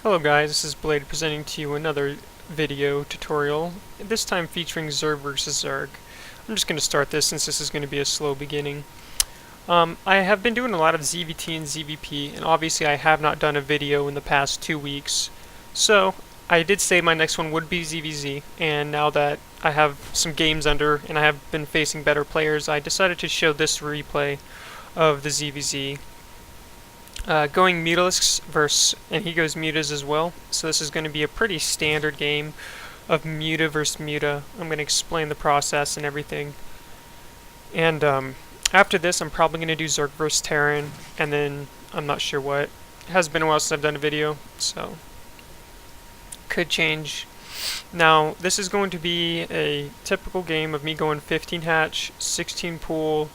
Hello guys, this is Blade presenting to you another video tutorial, this time featuring Zerg versus Zerg. I'm just going to start this since this is going to be a slow beginning. I have been doing a lot of ZVT and ZVP, and obviously I have not done a video in the past 2 weeks. So, I did say my next one would be ZVZ, and now that I have some games under and I have been facing better players, I decided to show this replay of the ZVZ. Going Mutalisks versus, and he goes mutas as well, so this is going to be a pretty standard game of muta versus muta. I'm going to explain the process and everything. And after this I'm probably going to do Zerg versus Terran, and then I'm not sure what. It has been a while since I've done a video, so could change. Now this is going to be a typical game of me going 15 hatch, 16 pool,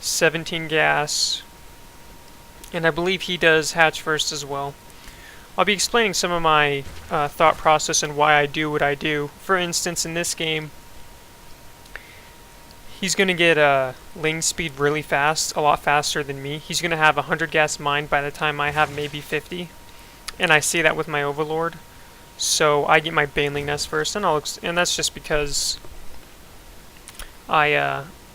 17 gas, and I believe he does hatch first as well. I'll be explaining some of my thought process and why I do what I do. For instance, in this game, he's going to get ling speed really fast, a lot faster than me. He's going to have 100 gas mined by the time I have maybe 50, and I see that with my Overlord. So I get my Baneling Nest first, and that's just because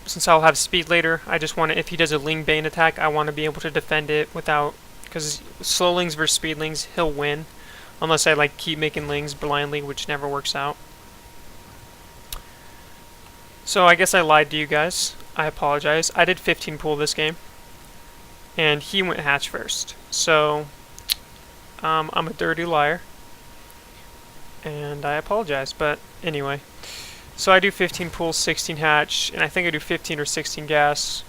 since I'll have speed later, I just want to, if he does a Ling Bane attack, I want to be able to defend it without, because slowlings versus speedlings, he'll win. Unless I keep making lings blindly, which never works out. So I guess I lied to you guys. I apologize. I did 15 pool this game, and he went hatch first. So I'm a dirty liar, and I apologize, but anyway. So I do 15 pool, 16 hatch, and I think I do 15 or 16 gas.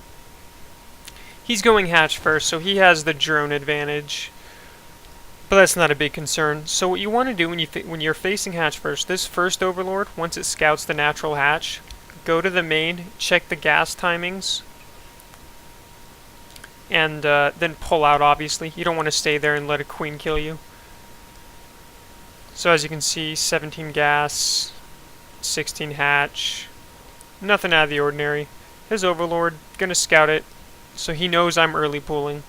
He's going hatch first, so he has the drone advantage, but that's not a big concern. So what you want to do when you're facing hatch first, this first Overlord, once it scouts the natural hatch, go to the main, check the gas timings, and then pull out. Obviously, you don't want to stay there and let a queen kill you. So as you can see, 17 gas, 16 hatch, nothing out of the ordinary. His Overlord, gonna scout it, so he knows I'm early pooling.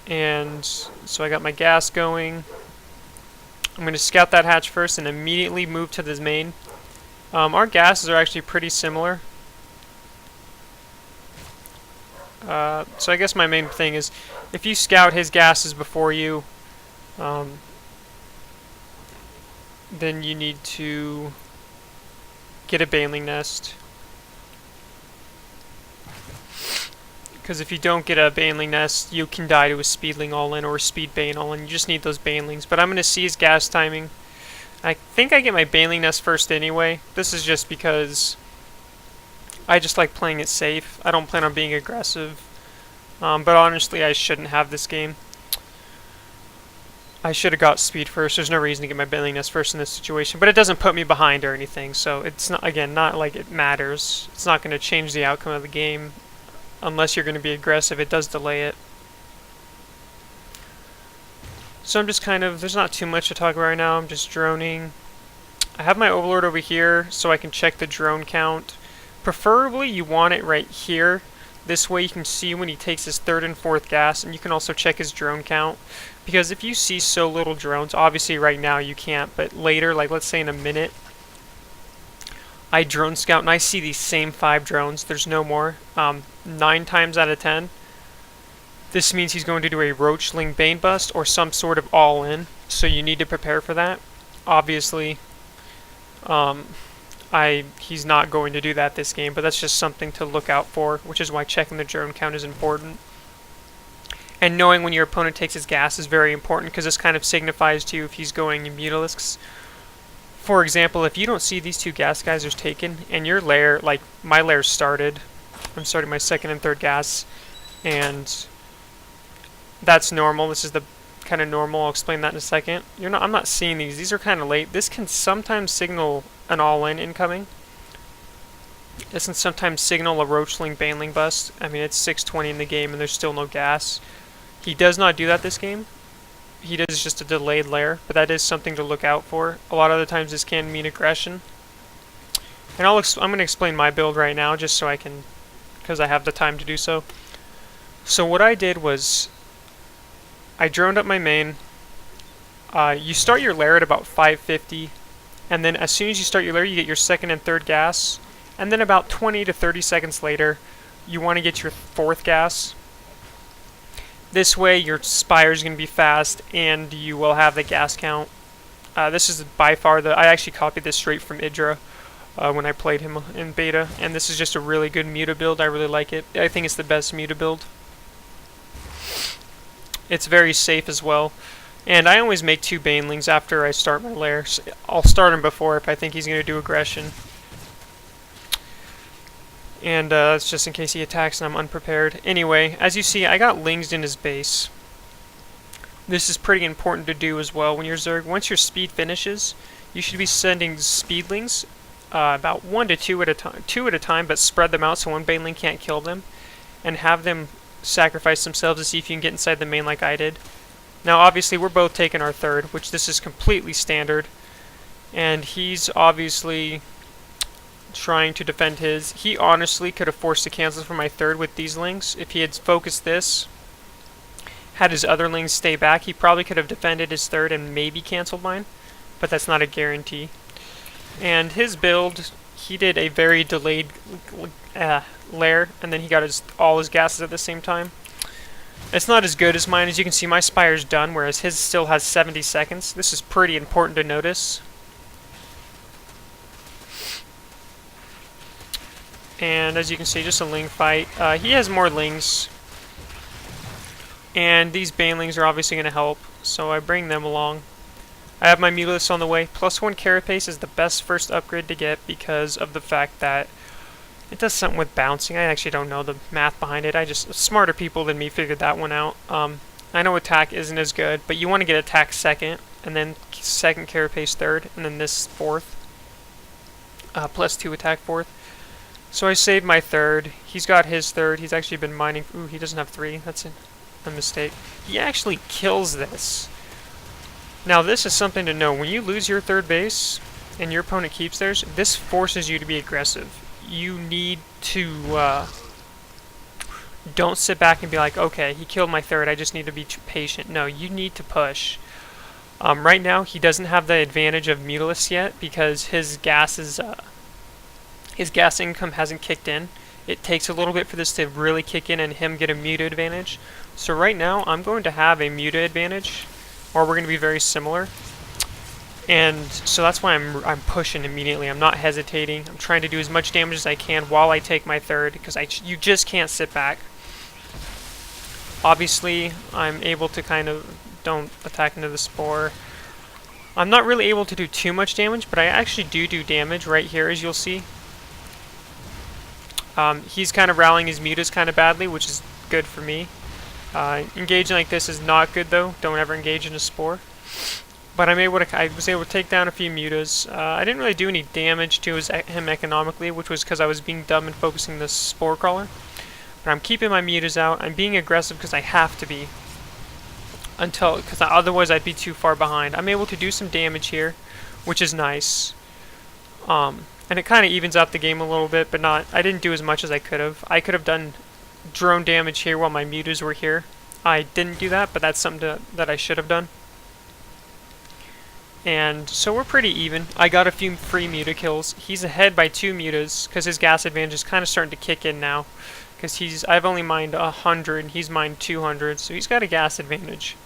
And so I got my gas going. I'm gonna scout that hatch first and immediately move to this main. Our gases are actually pretty similar. So I guess my main thing is, if you scout his gases before you, then you need to get a Baneling Nest. Because if you don't get a Baneling Nest, you can die to a Speedling all-in or a Speed Bane all-in. You just need those Banelings. But I'm going to see his gas timing. I think I get my Baneling Nest first anyway. This is just because I just like playing it safe. I don't plan on being aggressive. But honestly, I shouldn't have this game. I should have got speed first. There's no reason to get my Baneling Nest first in this situation, but it doesn't put me behind or anything, so it's not, again, not like it matters. It's not going to change the outcome of the game unless you're going to be aggressive. It does delay it. So I'm just there's not too much to talk about right now. I'm just droning. I have my Overlord over here so I can check the drone count. Preferably you want it right here. This way you can see when he takes his 3rd and 4th gas, and you can also check his drone count. Because if you see so little drones, obviously right now you can't, but later, like let's say in a minute, I drone scout and I see these same 5 drones, there's no more, 9 times out of 10, this means he's going to do a Roachling Bane bust or some sort of all-in, so you need to prepare for that. Obviously, he's not going to do that this game, but that's just something to look out for, which is why checking the drone count is important. And knowing when your opponent takes his gas is very important, because this kind of signifies to you if he's going Mutalisks. For example, if you don't see these 2 gas geysers taken, and your Lair, like my Lair started, I'm starting my 2nd and 3rd gas, and that's normal. This is the kind of normal. I'll explain that in a second. I'm not seeing these. These are kind of late. This can sometimes signal an all-in incoming. This can sometimes signal a Roachling Baneling bust. I mean, it's 6:20 in the game, and there's still no gas. He does not do that this game. He does just a delayed Lair, but that is something to look out for. A lot of the times this can mean aggression. And I'm going to explain my build right now, just so I can, because I have the time to do so. So what I did was, I droned up my main. You start your Lair at about 550, and then as soon as you start your Lair, you get your second and third gas, and then about 20 to 30 seconds later, you want to get your fourth gas. This way, your Spire is going to be fast, and you will have the gas count. This is by far I actually copied this straight from Idra when I played him in beta, and this is just a really good muta build. I really like it. I think it's the best muta build. It's very safe as well. And I always make 2 Banelings after I start my Lair. So I'll start him before if I think he's going to do aggression. And that's just in case he attacks and I'm unprepared. Anyway, as you see, I got Lings in his base. This is pretty important to do as well when you're Zerg. Once your speed finishes, you should be sending Speedlings about 1 to 2 at a time. 2 at a time, but spread them out so one Baneling can't kill them. And have them sacrifice themselves to see if you can get inside the main like I did. Now obviously we're both taking our third, which this is completely standard. And he's obviously trying to defend his. He honestly could have forced a cancel for my third with these Lings. If he had focused this, had his other Lings stay back, he probably could have defended his third and maybe canceled mine. But that's not a guarantee. And his build, he did a very delayed Lair, and then he got all his gases at the same time. It's not as good as mine. As you can see, my Spire's done, whereas his still has 70 seconds. This is pretty important to notice. And as you can see, just a Ling fight. He has more Lings. And these Banelings are obviously going to help, so I bring them along. I have my Mutalisk on the way. +1 Carapace is the best first upgrade to get because of the fact that it does something with bouncing. I actually don't know the math behind it. Smarter people than me figured that one out. I know attack isn't as good, but you want to get attack second, and then second Carapace third, and then this fourth. +2 attack fourth. So I saved my third. He's got his third. He's actually been mining. Ooh, he doesn't have 3. That's a mistake. He actually kills this. Now this is something to know. When you lose your third base and your opponent keeps theirs, this forces you to be aggressive. You need to don't sit back and be like, okay, he killed my third, I just need to be patient. No, you need to push. Right now he doesn't have the advantage of Mutalisk yet because his gas income hasn't kicked in. It takes a little bit for this to really kick in and him get a muta advantage. So right now I'm going to have a muta advantage, or we're going to be very similar. And so that's why I'm pushing immediately. I'm not hesitating. I'm trying to do as much damage as I can while I take my third, because you just can't sit back. Obviously, I'm able to kind of don't attack into the spore. I'm not really able to do too much damage, but I actually do damage right here, as you'll see. He's kind of rallying his mutas kind of badly, which is good for me. Engaging like this is not good though. Don't ever engage in a spore. But I was able to take down a few mutas. I didn't really do any damage to him economically, which was because I was being dumb and focusing the spore crawler. But I'm keeping my mutas out. I'm being aggressive because I have to be, because otherwise I'd be too far behind. I'm able to do some damage here, which is nice. And it kind of evens out the game a little bit, but I didn't do as much as I could have. I could have done drone damage here while my mutas were here. I didn't do that, but that's something that I should have done. And so we're pretty even. I got a few free muta kills. He's ahead by 2 mutas because his gas advantage is kind of starting to kick in now. Because I've only mined 100 and he's mined 200, so he's got a gas advantage.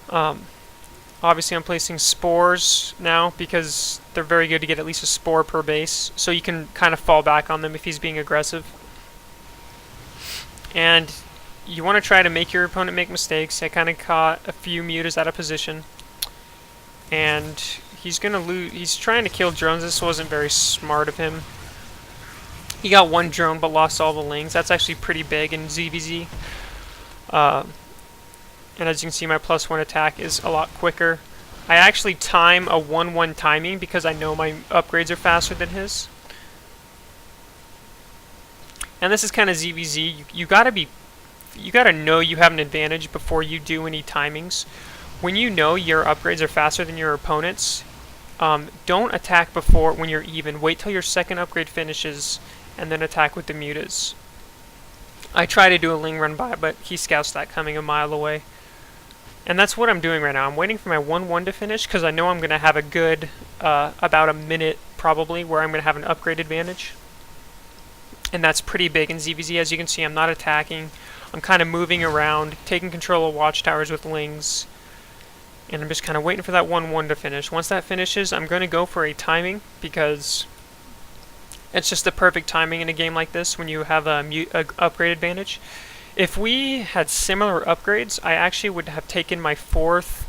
Obviously I'm placing spores now because they're very good to get at least a spore per base, so you can kind of fall back on them if he's being aggressive. And you want to try to make your opponent make mistakes. I kind of caught a few mutas out of position. And he's gonna lose. He's trying to kill drones. This wasn't very smart of him. He got 1 drone but lost all the Lings. That's actually pretty big in ZVZ. And as you can see, my +1 attack is a lot quicker. I actually time a 1-1 timing because I know my upgrades are faster than his. And this is kind of ZVZ. You gotta know you have an advantage before you do any timings. When you know your upgrades are faster than your opponent's, don't attack when you're even. Wait till your second upgrade finishes and then attack with the mutas. I try to do a Ling run-by, but he scouts that coming a mile away. And that's what I'm doing right now. I'm waiting for my 1-1 to finish, because I know I'm going to have a good, about a minute probably, where I'm going to have an upgrade advantage. And that's pretty big in ZVZ. As you can see, I'm not attacking. I'm kind of moving around, taking control of watchtowers with Lings. And I'm just kind of waiting for that 1-1 to finish. Once that finishes, I'm going to go for a timing, because it's just the perfect timing in a game like this when you have a upgrade advantage. If we had similar upgrades, I actually would have taken my 4th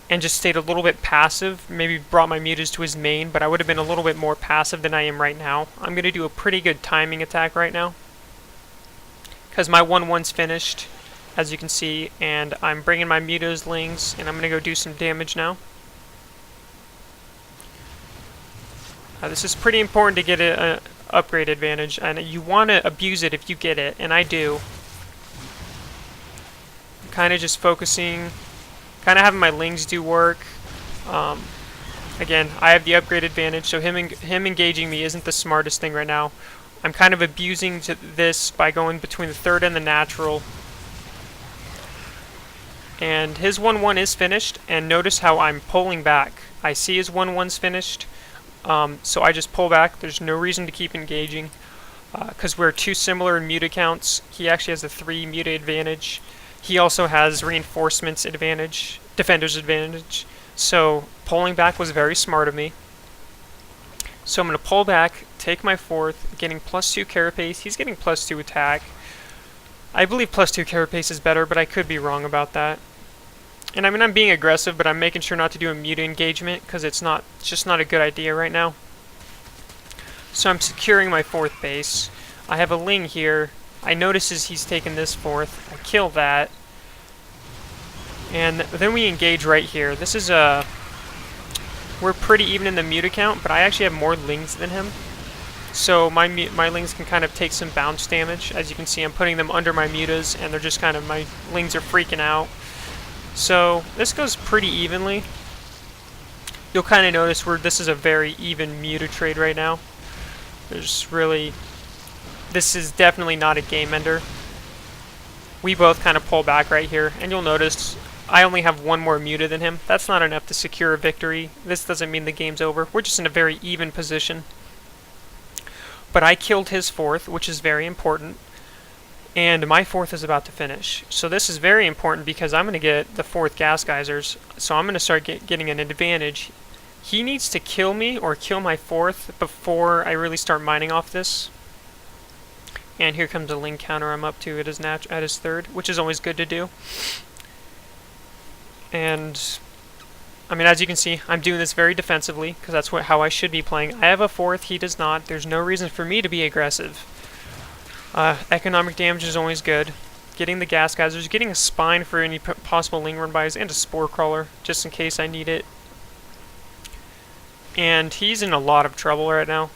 and just stayed a little bit passive, maybe brought my mutas to his main, but I would have been a little bit more passive than I am right now. I'm going to do a pretty good timing attack right now, because my 1-1's finished, as you can see, and I'm bringing my mutas, Lings, and I'm going to go do some damage now. This is pretty important to get an upgrade advantage, and you want to abuse it if you get it, and I do. I'm kind of just focusing, kind of having my Lings do work. Again, I have the upgrade advantage, so him engaging me isn't the smartest thing right now. I'm kind of abusing this by going between the 3rd and the natural. And his 1-1 is finished, and notice how I'm pulling back. I see his 1-1's finished. So I just pull back. There's no reason to keep engaging, because we're too similar in muta counts. He actually has a 3 muta advantage. He also has reinforcements advantage, defender's advantage. So pulling back was very smart of me. So I'm going to pull back, take my 4th, getting +2 carapace. He's getting +2 attack. I believe +2 carapace is better, but I could be wrong about that. And I mean, I'm being aggressive, but I'm making sure not to do a muta engagement, because it's just not a good idea right now. So I'm securing my 4th base. I have a Ling here. I notices he's taken this 4th. I kill that. And then we engage right here. This is we're pretty even in the muta count, but I actually have more Lings than him. So my Lings can kind of take some bounce damage. As you can see, I'm putting them under my mutas, and they're just kind of, my Lings are freaking out. So this goes pretty evenly. You'll kind of notice this is a very even muta trade right now. This is definitely not a game ender. We both kind of pull back right here, and you'll notice I only have 1 more muta than him. That's not enough to secure a victory. This doesn't mean the game's over. We're just in a very even position. But I killed his 4th, which is very important. And my 4th is about to finish. So this is very important, because I'm going to get the 4th gas geysers. So I'm going to start getting an advantage. He needs to kill me or kill my 4th before I really start mining off this. And here comes a Ling counter I'm up to at his 3rd, which is always good to do. And I mean, as you can see, I'm doing this very defensively, because that's how I should be playing. I have a 4th, he does not. There's no reason for me to be aggressive. Economic damage is always good. Getting the gas geysers, getting a spine for any possible Ling run-bys, and a spore crawler, just in case I need it. And he's in a lot of trouble right now,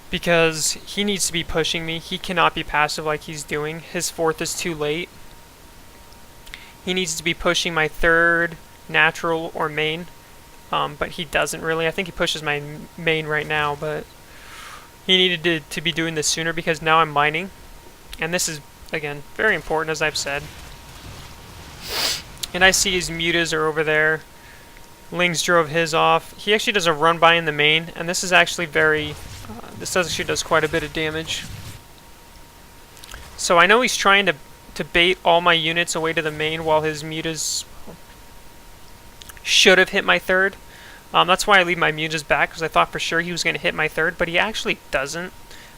because he needs to be pushing me. He cannot be passive like he's doing. His 4th is too late. He needs to be pushing my 3rd, natural, or main, but he doesn't really. I think he pushes my main right now, but he needed to be doing this sooner, because now I'm mining. And this is, again, very important, as I've said. And I see his mutas are over there. Lings drove his off. He actually does a run-by in the main, and this is actually this actually does quite a bit of damage. So I know he's trying to bait all my units away to the main, while his mutas should have hit my 3rd. That's why I leave my mutas back, because I thought for sure he was going to hit my 3rd, but he actually doesn't.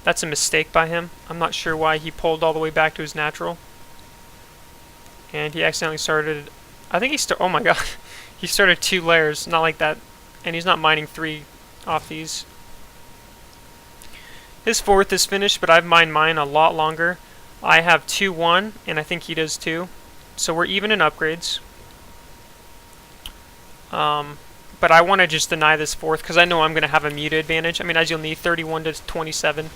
That's a mistake by him. I'm not sure why he pulled all the way back to his natural. And he accidentally started, I think oh my god, he started 2 Lairs, not like that. And he's not mining 3 off these. His 4th is finished, but I've mined mine a lot longer. I have 2-1, and I think he does too. So we're even in upgrades. But I want to just deny this 4th, because I know I'm going to have a muta advantage. I mean, as you'll need, 31 to 27.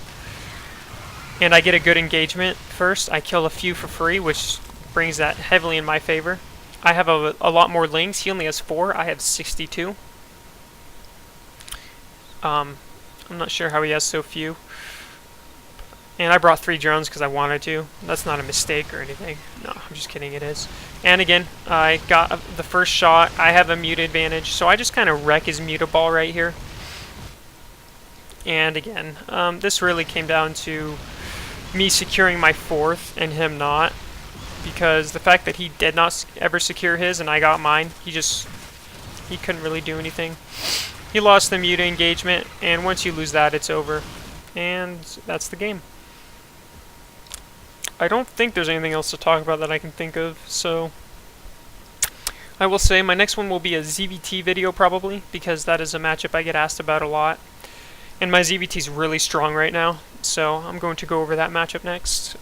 And I get a good engagement first. I kill a few for free, which brings that heavily in my favor. I have a lot more Lings. He only has 4. I have 62. I'm not sure how he has so few. And I brought 3 drones because I wanted to. That's not a mistake or anything. No, I'm just kidding, it is. And again, I got the first shot. I have a muta advantage, so I just kind of wreck his muta ball right here. And again, this really came down to me securing my 4th and him not. Because the fact that he did not ever secure his and I got mine, he couldn't really do anything. He lost the muta engagement, and once you lose that, it's over. And that's the game. I don't think there's anything else to talk about that I can think of, so I will say my next one will be a ZVT video probably, because that is a matchup I get asked about a lot. And my ZVT is really strong right now, so I'm going to go over that matchup next.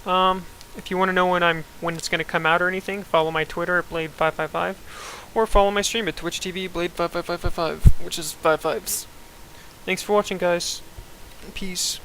If you want to know when it's going to come out or anything, follow my Twitter at Blade555, or follow my stream at Twitch TV Blade55555, which is 5 5s. Thanks for watching, guys. Peace.